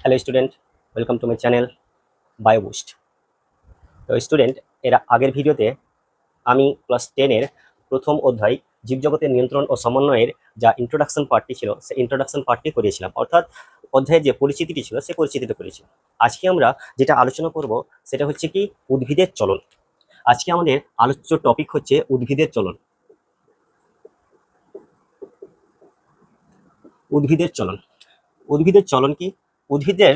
Hello student, welcome to my channel Bioboost. তো student, এর আগের ভিডিওতে আমি ক্লাস 10-এর প্রথম অধ্যায় জীবজগতের নিয়ন্ত্রণ ও সমন্বয়ের যা ইন্ট্রোডাকশন পার্টটি ছিল, সেই ইন্ট্রোডাকশন পার্টটি করিয়েছিলাম, অর্থাৎ অধ্যায়ের যে পরিচিতিটি ছিল সেই পরিচিতিটা করেছিলাম। আজকে আমরা যেটা আলোচনা করব সেটা হচ্ছে কি উদ্ভিদের চলন। আজকে আমাদের আলোচ্য টপিক হচ্ছে উদ্ভিদের চলন। উদ্ভিদের চলন উদ্ভিদের চলন কি? উদ্ভিদের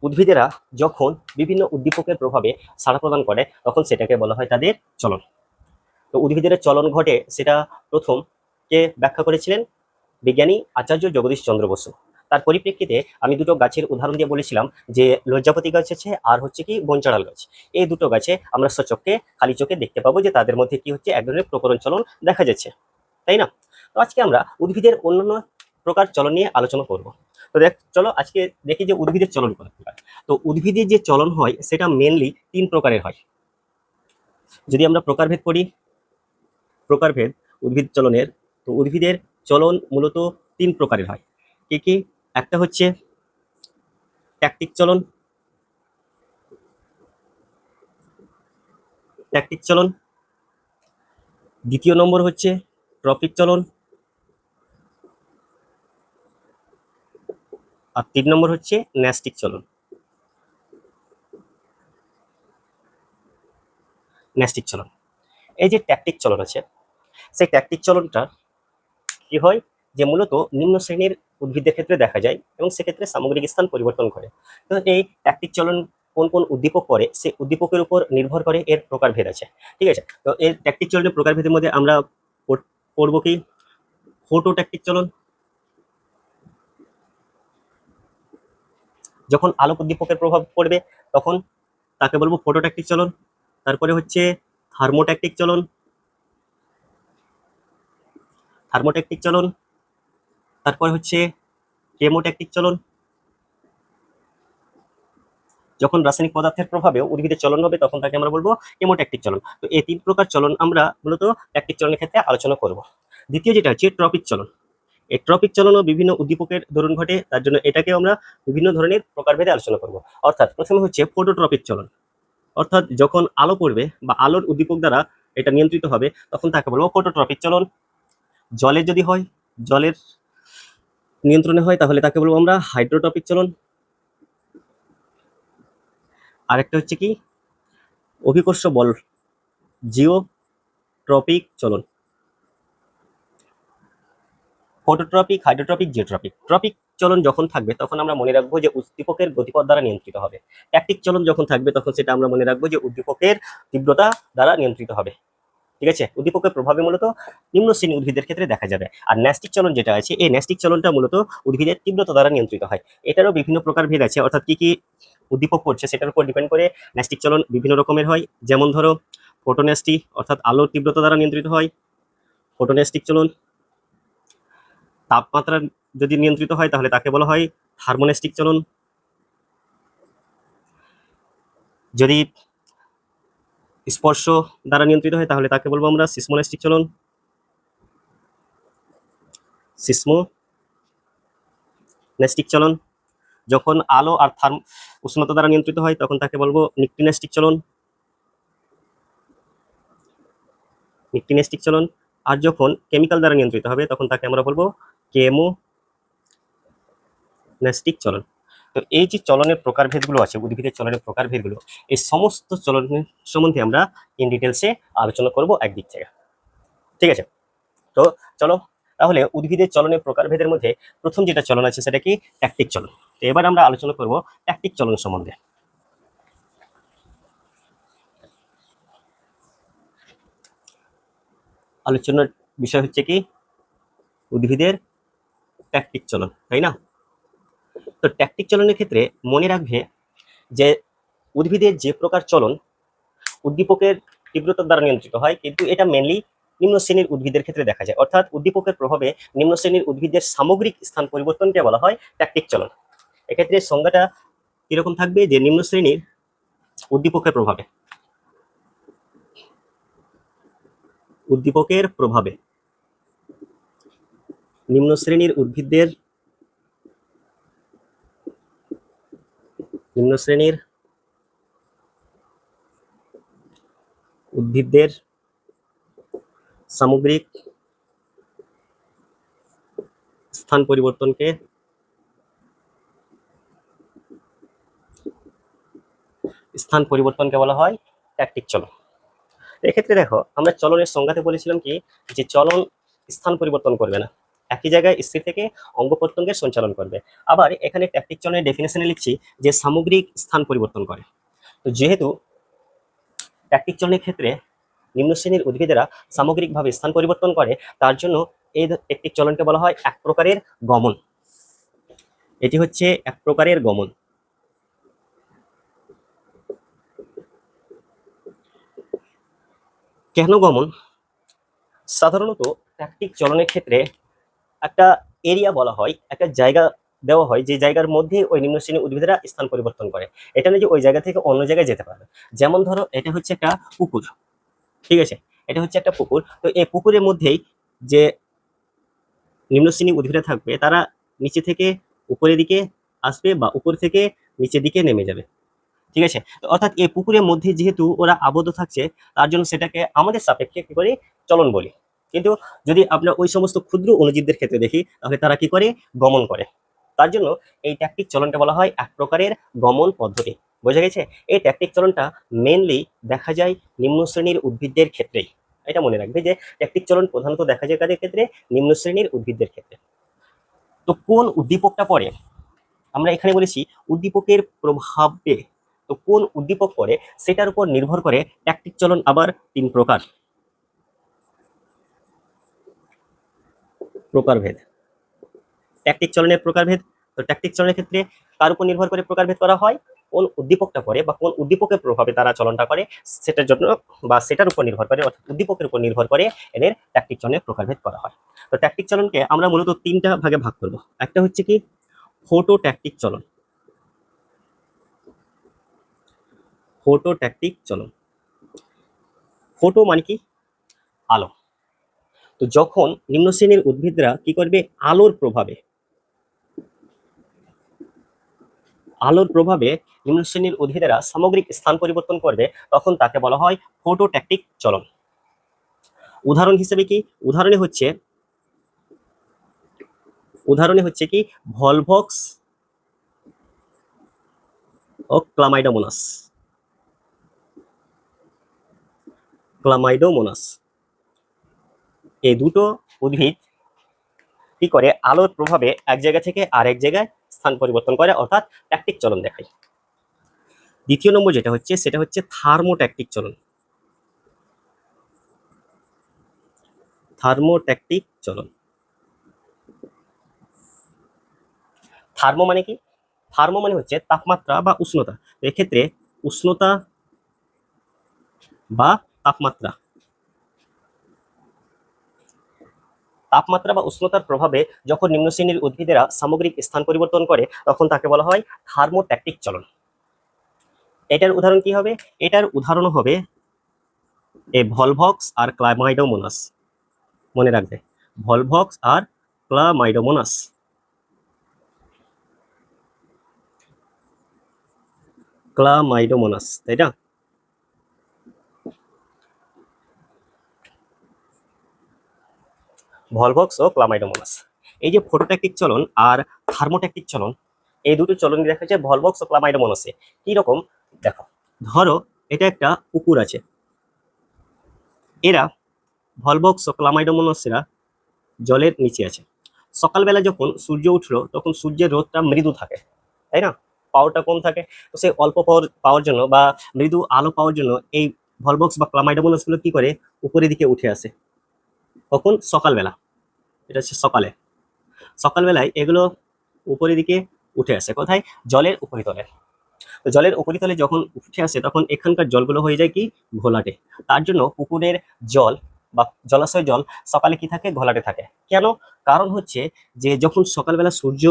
উদ্ভিদেরা যখন বিভিন্ন উদ্দীপকের প্রভাবে সাড়া প্রদান করে তখন সেটাকে বলা হয় তাদের চলন। তো উদ্ভিদের চলন ঘটে সেটা প্রথম কে ব্যাখ্যা করেছিলেন? বিজ্ঞানী আচার্য জগদীশ চন্দ্র বসু। তার পরিপ্রেক্ষিতে আমি দুটো গাছের উদাহরণ দিয়ে বলেছিলাম যে লজ্জাপতি গাছ আছে আর হচ্ছে কি বনচাঁড়াল গাছ। এই দুটো গাছে আমরা সচক্ষে খালি চোখে দেখতে পাবো যে তাদের মধ্যে কি হচ্ছে, এক ধরনের প্রকরণ চলন দেখা যাচ্ছে, তাই না? তো আজকে আমরা উদ্ভিদের অন্যান্য প্রকার চলন নিয়ে আলোচনা করব। তো চলো আজকে দেখি যে উদ্ভিদের চলন কত প্রকার। তো উদ্ভিদের যে চলন হয় সেটা মেনলি 3 প্রকারের হয়। যদি আমরা প্রকারভেদ করি, প্রকারভেদ উদ্ভিদ চলনের, তো উদ্ভিদের চলন মূলত 3 প্রকারের হয়। কি কি? একটা হচ্ছে ট্যাকটিক চলন, ট্যাকটিক চলন। দ্বিতীয় নম্বর হচ্ছে ট্রপিক চলন, আর 3 নম্বর হচ্ছে ন্যাস্টিক চলন। ন্যাস্টিক চলন, এই যে ট্যাকটিক চলন আছে, সেই ট্যাকটিক চলনটা কি হয় যে মূলত নিম্ন শ্রেণীর উদ্ভিদের ক্ষেত্রে দেখা যায় এবং সেক্ষেত্রে সামগ্রিক স্থান পরিবর্তন করে। তো এই ট্যাকটিক চলন কোন কোন উদ্দীপক করে সেই উদ্দীপকের উপর নির্ভর করে এর প্রকারভেদ আছে। ঠিক আছে, তো এর ট্যাকটিক চলনের প্রকারভেদের মধ্যে আমরা পড়বো কি ফোটো ট্যাকটিক চলন। যখন আলোক উদ্দীপকের প্রভাব পড়বে তখন তাকে বলবো ফোটোট্যাকটিক চলন। তারপরে হচ্ছে থার্মোট্যাকটিক চলন, থার্মোট্যাকটিক চলন। তারপরে হচ্ছে কেমোট্যাকটিক চলন। যখন রাসায়নিক পদার্থের প্রভাবেও উদ্ভিদের চলন হবে তখন তাকে আমরা বলবো কেমোট্যাকটিক চলন। তো এই 3 প্রকার চলন আমরা মূলত ট্যাকটিক চলনের ক্ষেত্রে আলোচনা করব। দ্বিতীয় যেটা হচ্ছে ট্রপিক চলন। এই ট্রপিক চলনও বিভিন্ন উদ্দীপকের দরুন ঘটে, তার জন্য এটাকেও আমরা বিভিন্ন ধরনের প্রকারভেদে আলোচনা করব। অর্থাৎ প্রথমে হচ্ছে ফোটোট্রপিক চলন, অর্থাৎ যখন আলো পড়বে বা আলোর উদ্দীপক দ্বারা এটা নিয়ন্ত্রিত হবে তখন তাকে বলবো ফোটোট্রপিক চলন। জলের যদি হয়, জলের নিয়ন্ত্রণে হয় তাহলে তাকে বলবো আমরা হাইড্রোট্রপিক চলন। আরেকটা হচ্ছে কি অভিকর্ষ বল, জিওট্রপিক চলন। Phototropic, hydrotropic, geotropic. ট্রপিক চলন যখন থাকবে তখন আমরা মনে রাখবো যে উদ্দীপকের গতিপথ দ্বারা নিয়ন্ত্রিত হবে। ট্যাকটিক চলন যখন থাকবে তখন সেটা আমরা মনে রাখবো যে উদ্দীপকের তীব্রতা দ্বারা নিয়ন্ত্রিত হবে। ঠিক আছে, উদ্দীপকের প্রভাবে মূলত নিম্ন শ্রেণী উদ্ভিদের ক্ষেত্রে দেখা যাবে। আর ন্যাস্টিক চলন যেটা আছে, এই ন্যাস্টিক চলনটা মূলত উদ্ভিদের তীব্রতা দ্বারা নিয়ন্ত্রিত হয়। এটারও বিভিন্ন প্রকার ভেদ আছে, অর্থাৎ কি কি উদ্দীপক পড়ছে সেটার উপর ডিপেন্ড করে ন্যাস্টিক চলন বিভিন্ন রকমের হয়। যেমন ধরো ফোটোন্যাস্টি, অর্থাৎ আলোর তীব্রতা দ্বারা নিয়ন্ত্রিত হয় ফোটোন্যাস্টিক চলন। তাপমাত্রা যদি নিয়ন্ত্রিত হয় তাহলে তাকে বলা হয় থার্মোন্যাস্টিক চলন। যদি স্পর্শ দ্বারা নিয়ন্ত্রিত হয় তাহলে তাকে বলবো আমরা সিসমোন্যাস্টিক চলন। সিসমোন্যাস্টিক চলন। যখন আলো আর উষ্ণতা দ্বারা নিয়ন্ত্রিত হয় তখন তাকে বলবো নিকটিন্যাস্টিক চলন। নিকটিন্যাস্টিক চলন। আর যখন কেমিক্যাল দ্বারা নিয়ন্ত্রিত হবে তখন তাকে আমরা বলবো কেমোন্যাস্টিক চলন। তো এই যে চলনের প্রকারভেদগুলো আছে, উদ্ভিদের চলনের প্রকারভেদগুলো, এই সমস্ত চলনের সম্বন্ধে আমরা ইন ডিটেলসে আলোচনা করব একদিক থেকে। ঠিক আছে, তো চলো তাহলে উদ্ভিদের চলনের প্রকারভেদের মধ্যে প্রথম যেটা চলন আছে সেটা কি ট্যাকটিক চলন। তো এবার আমরা আলোচনা করব ট্যাকটিক চলন সম্বন্ধে। আলোচনার বিষয় হচ্ছে কি উদ্ভিদের ট্যাকটিক চলন, তাই না? তো ট্যাকটিক চলনের ক্ষেত্রে মনে রাখবে যে উদ্ভিদের যে প্রকার চলন উদ্দীপকের তীব্রতার দ্বারা নিয়ন্ত্রিত হয়, কিন্তু এটা মেনলি নিম্ন শ্রেণীর উদ্ভিদের ক্ষেত্রে দেখা যায়। অর্থাৎ উদ্দীপকের প্রভাবে নিম্ন শ্রেণীর উদ্ভিদের সামগ্রিক স্থান পরিবর্তনকে বলা হয় ট্যাকটিক চলন। এক্ষেত্রে সংজ্ঞাটা কিরকম থাকবে যে নিম্ন শ্রেণীর উদ্দীপকের প্রভাবে, উদ্দীপকের প্রভাবে নিম্ন শ্রেণীর উদ্ভিদের নিম্ন শ্রেণীর উদ্ভিদদের সামগ্রিক স্থান পরিবর্তনকে বলা হয় ট্যাকটিক চলন। এক্ষেত্রে দেখো আমরা চলনের সংজ্ঞাতে বলেছিলাম কি যে চলন স্থান পরিবর্তন করবে না, একই জায়গায় স্থির থেকে অঙ্গ প্রত্যঙ্গের সঞ্চালন করবে। আবার এখানে ট্যাকটিক চলনের ডেফিনেশনে লিখছি যে সামগ্রিক স্থান পরিবর্তন করে। তো যেহেতু ট্যাকটিক চলনের ক্ষেত্রে নিম্ন শ্রেণীর উদ্ভিদেরা সামগ্রিকভাবে স্থান পরিবর্তন করে, তার জন্য এই ট্যাকটিক চলনকে বলা হয় এক প্রকারের গমন। এটি হচ্ছে এক প্রকারের গমন। কেন গমন? সাধারণত ট্যাকটিক চলনের ক্ষেত্রে একটা এরিয়া বলা হয়, একটা জায়গা দেওয়া হয়, যে জায়গার মধ্যে ওই নিম্ন শ্রেণীর উদ্ভিদেরা স্থান পরিবর্তন করে। এটা না যে ওই জায়গা থেকে অন্য জায়গায় যেতে পারবে। যেমন ধরো এটা হচ্ছে একটা পুকুর, ঠিক আছে, এটা হচ্ছে একটা পুকুর। তো এই পুকুরের মধ্যেই যে নিম্ন শ্রেণীর উদ্ভিদরা থাকবে তারা নিচে থেকে উপরের দিকে আসবে বা উপর থেকে নিচের দিকে নেমে যাবে, ঠিক আছে। তো অর্থাৎ এই পুকুরের মধ্যে যেহেতু ওরা আবদ্ধ থাকছে, তার জন্য সেটাকে আমাদের সাপেক্ষে কি করে চলন বলি। কিন্তু যদি আমরা ওই সমস্ত ক্ষুদ্র অণুজীবদের ক্ষেত্রে দেখি, তাহলে তারা কি করে গমন করে। তার জন্য এই ট্যাকটিক চলনটা বলা হয় এক প্রকারের গমন পদ্ধতি। বোঝা গেছে? এই ট্যাকটিক চলনটা মেনলি দেখা যায় নিম্ন শ্রেণীর উদ্ভিদদের ক্ষেত্রেই। এটা মনে রাখবে যে ট্যাকটিক চলন প্রধানত দেখা যায় কাদের ক্ষেত্রে? নিম্ন শ্রেণীর উদ্ভিদদের ক্ষেত্রে। তো কোন উদ্দীপকটা পড়ে? আমরা এখানে বলেছি উদ্দীপকের প্রভাবে। তো কোন উদ্দীপক পড়ে সেটার উপর নির্ভর করে ট্যাকটিক চলন আবার তিন প্রকার। প্রকারভেদ, ট্যাকটিক চলনের প্রকারভেদ। তো ট্যাকটিক চলনের ক্ষেত্রে কার উপর নির্ভর করে প্রকারভেদ করা হয়? কোন উদ্দীপকটা পড়ে বা কোন উদ্দীপকের প্রভাবে তারা চলনটা করে সেটার জন্য বা সেটার উপর নির্ভর করে, অর্থাৎ উদ্দীপকের উপর নির্ভর করে এদের ট্যাকটিক চলনের প্রকারভেদ করা হয়। তো ট্যাকটিক চলনকে আমরা মূলত তিনটা ভাগে ভাগ করব। একটা হচ্ছে কি ফোটো ট্যাকটিক চলন। ফোটো ট্যাকটিক চলন, ফোটো মানে কি? আলো। তো যখন নিম্ন শ্রেণীর উদ্ভিদরা কি করবে? আলোর প্রভাবে নিম্ন শ্রেণীর উদ্ভিদেরা সামগ্রিক স্থান পরিবর্তন করবে, তখন তাকে বলা হয় ফোটোট্যাকটিক চলন। উদাহরণ হিসেবে কি? উদাহরণে হচ্ছে কি ভলভক্স ও ক্লামাইডোমোনাস। এই দুটো উদ্ভিদ কি করে? আলোর প্রভাবে এক জায়গা থেকে আরেক জায়গায় স্থান পরিবর্তন করে, অর্থাৎ ট্যাকটিক চলন দেখায়। দ্বিতীয় নম্বর যেটা হচ্ছে সেটা হচ্ছে থার্মোট্যাকটিক চলন। থার্মোট্যাকটিক চলন, থার্মো মানে কি? থার্মো মানে হচ্ছে তাপমাত্রা বা উষ্ণতা। এক্ষেত্রে উষ্ণতা বা তাপমাত্রা তাপমাত্রা বা উষ্ণতার প্রভাবে যখন নিম্ন শ্রেণীর উদ্ভিদেরা সামগ্রিক স্থান পরিবর্তন করে, তখন তাকে বলা হয় থার্মোট্যাকটিক চলন। এটার উদাহরণ কি হবে? এটার উদাহরণ হবে এই ভলভক্স আর ক্লামাইডোমোনাস। মনে রাখবে, ভলভক্স আর ক্লামাইডোমোনাস। তাই না? ভলভক্স ও ক্লামাইডোমোনাস। এই যে ফোটোট্যাকটিক চলন আর থার্মোট্যাকটিক চলন, এই দুটো চলন দেখা যায় ভলভক্স ও ক্লামাইডোমোনাসে। কি রকম? দেখো, ধরো এটা একটা পুকুর আছে, এরা ভলভক্স ও ক্লামাইডোমোনাসেরা জলের নিচে আছে। সকালবেলা যখন সূর্য উঠলো, তখন সূর্যের রোদটা মৃদু থাকে, তাই না? পাওয়ারটা কম থাকে। তো সেই অল্প পাওয়ার পাওয়ার জন্য বা মৃদু আলো পাওয়ার জন্য এই ভলভক্স বা ক্লামাইডোমোনাস গুলো কি করে? উপরের দিকে উঠে আসে। কখন? সকালবেলা। এটা হচ্ছে সকালবেলায় এগুলো উপরের দিকে উঠে আসে। কোথায়? জলের উপরিতলে। তো জলের উপরিতলে যখন উঠে আসে, তখন এখানকার জলগুলো হয়ে যায় কি? ঘোলাটে। তার জন্য পুকুরের জল বা জলাশয়ের জল সকালে কি থাকে? ঘোলাটে থাকে। কেন? কারণ হচ্ছে যে যখন সকালবেলা সূর্য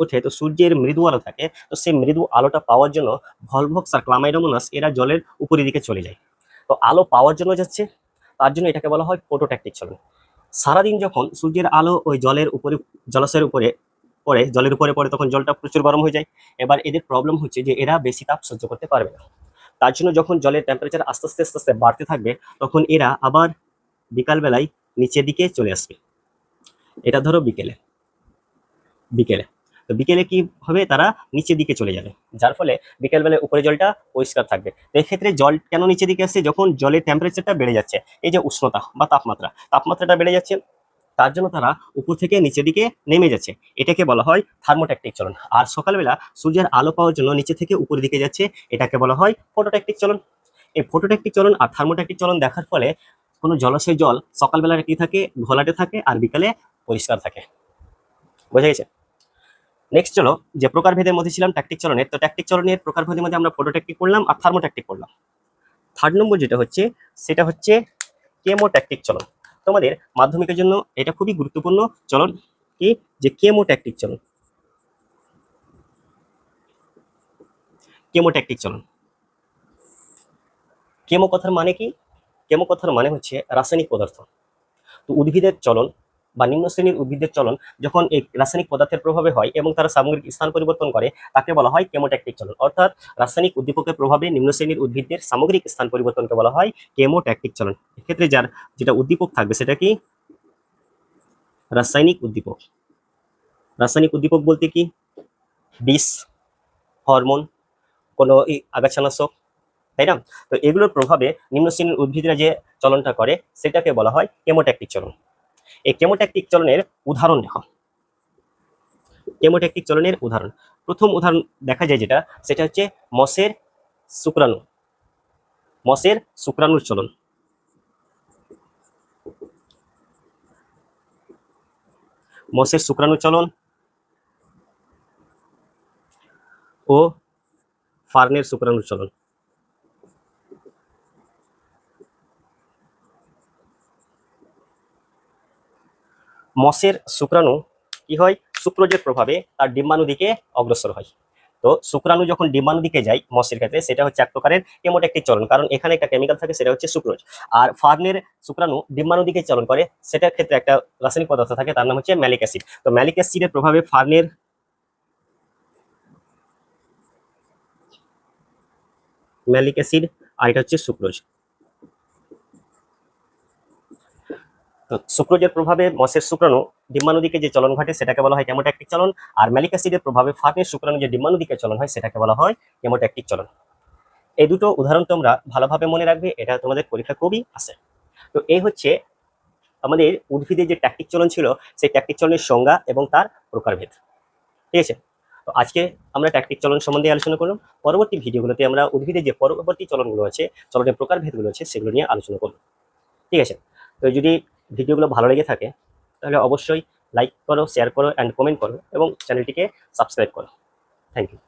ওঠে, তো সূর্যের মৃদু আলো থাকে। তো সেই মৃদু আলোটা পাওয়ার জন্য ভলভক্স আর ক্লামাইডোমোনাস এরা জলের উপরের দিকে চলে যায়। তো আলো পাওয়ার জন্য যাচ্ছে, তার জন্য এটাকে বলা হয় ফোটোট্যাকটিক চলন। সারাদিন যখন সূর্যের আলো ওই জলের উপরে, জলাশয়ের উপরে পড়ে, জলের উপরে পড়ে, তখন জলটা প্রচুর গরম হয়ে যায়। এবার এদের প্রবলেম হচ্ছে যে এরা বেশি তাপ সহ্য করতে পারবে না। তার জন্য যখন জলের টেম্পারেচার আস্তে আস্তে আস্তে আস্তে বাড়তে থাকবে, তখন এরা আবার বিকালবেলায় নিচের দিকে চলে আসবে। এটা ধরো বিকেলে, বিকেলে তো বিকেলে কি হবে, তারা নিচের দিকে চলে যাবে, যার ফলে বিকেলবেলায় উপরে জলটা পরিষ্কার থাকবে। তো এক্ষেত্রে জল কেন নিচের দিকে আসছে, যখন জলের টেম্পারেচারটা বেড়ে যাচ্ছে, এই যে উষ্ণতা বা তাপমাত্রাটা বেড়ে যাচ্ছে, তার জন্য তারা উপর থেকে নিচের দিকে নেমে যাচ্ছে। এটাকে বলা হয় থার্মোট্যাকটিক চলন। আর সকালবেলা সূর্যের আলো পাওয়ার জন্য নিচে থেকে উপরের দিকে যাচ্ছে, এটাকে বলা হয় ফটোট্যাকটিক চলন। এই ফটোট্যাকটিক চলন আর থার্মোট্যাকটিক চলন দেখার ফলে কোনো জলাশয় জল সকালবেলা কি থাকে, ঘোলাটে থাকে, আর বিকালে পরিষ্কার থাকে। বোঝা গেছে? নেক্সট চলো, যে প্রকারভেদের মধ্যে ছিলাম ট্যাকটিক চলনের, তো ট্যাকটিক চলনের প্রকারভেদের মধ্যে আমরা ফটোট্যাকটিক করলাম আর থার্মোট্যাকটিক করলাম। থার্ড নম্বর যেটা হচ্ছে, সেটা হচ্ছে কেমোট্যাকটিক চলন। তোমাদের মাধ্যমিকের জন্য এটা খুবই গুরুত্বপূর্ণ চলন, কি, যে কেমোট্যাকটিক চলন। কেমোট্যাকটিক চলন, কেমো কথার মানে কি? কেমো কথার মানে হচ্ছে রাসায়নিক পদার্থ। তো উদ্ভিদের চলন বা নিম্ন শ্রেণীর উদ্ভিদের চলন যখন এই রাসায়নিক পদার্থের প্রভাবে হয় এবং তারা সামগ্রিক স্থান পরিবর্তন করে, তাকে বলা হয় কেমোট্যাকটিক চলন। অর্থাৎ রাসায়নিক উদ্দীপকের প্রভাবে নিম্ন শ্রেণীর উদ্ভিদের সামগ্রিক স্থান পরিবর্তনকে বলা হয় কেমোট্যাকটিক চলন। এক্ষেত্রে যেটা উদ্দীপক থাকবে সেটা কি? রাসায়নিক উদ্দীপক। রাসায়নিক উদ্দীপক বলতে কি? বিষ, হরমোন, কোনো আগাছানাশক, তাই না? তো এগুলোর প্রভাবে নিম্ন শ্রেণীর উদ্ভিদরা যে চলনটা করে, সেটাকে বলা হয় কেমোট্যাকটিক চলন। এই কেমোট্যাকটিক চলনের উদাহরণ দেখো। কেমোট্যাকটিক চলনের উদাহরণ, প্রথম উদাহরণ দেখা যায় যেটা, সেটা হচ্ছে মসের শুক্রাণু। মসের শুক্রাণুর চলন। মসের শুক্রাণু চলন ও ফার্নের শুক্রাণুর চলন। মসের শুক্রাণু কি হয়, শুক্রজের প্রভাবে তার ডিম্বাণু দিকে অগ্রসর হয়। তো শুক্রাণু যখন ডিম্বাণু দিকে যায় মসের ক্ষেত্রে, সেটা হচ্ছে এক প্রকারের কেমোট্যাকটিক চলন, কারণ এখানে একটা কেমিক্যাল থাকে, সেটা হচ্ছে সুক্রোজ। আর ফার্নের শুক্রাণু ডিম্বাণু দিকে চলন করে, সেটার ক্ষেত্রে একটা রাসায়নিক পদার্থ থাকে, তার নাম হচ্ছে ম্যালিক অ্যাসিড। তো ম্যালিক অ্যাসিডের প্রভাবে ফার্নের ম্যালিক অ্যাসিড, আর এটা হচ্ছে সুক্রোজ। তো সুক্রোজের প্রভাবে মসের শুক্রাণু ডিম্বাণু দিকে যে চলন ঘটে, সেটাকে বলা হয় কেমোট্যাকটিক চলন। আর ম্যালিক অ্যাসিডের প্রভাবে ফার্নের শুক্রাণু যে ডিম্বাণু দিকে চলন হয়, সেটাকে বলা হয় কেমোট্যাকটিক চলন। এই দুটো উদাহরণ তোমরা ভালোভাবে মনে রাখবে, এটা তোমাদের পরীক্ষা খুবই আসে। তো এই হচ্ছে আমাদের উদ্ভিদের যে ট্যাকটিক চলন ছিল, সেই ট্যাকটিক চলনের সংজ্ঞা এবং তার প্রকারভেদ। ঠিক আছে? তো আজকে আমরা ট্যাকটিক চলন সম্বন্ধে আলোচনা করলাম। পরবর্তী ভিডিওগুলোতে আমরা উদ্ভিদের যে পরবর্তী চলনগুলো আছে, চলনের প্রকারভেদগুলো আছে, সেগুলো নিয়ে আলোচনা করব। ঠিক আছে? তো যদি ভিডিওগুলো ভালো লেগে থাকে, তাহলে অবশ্যই লাইক করো, শেয়ার করো অ্যান্ড কমেন্ট করো এবং চ্যানেলটিকে সাবস্ক্রাইব করো। Thank you.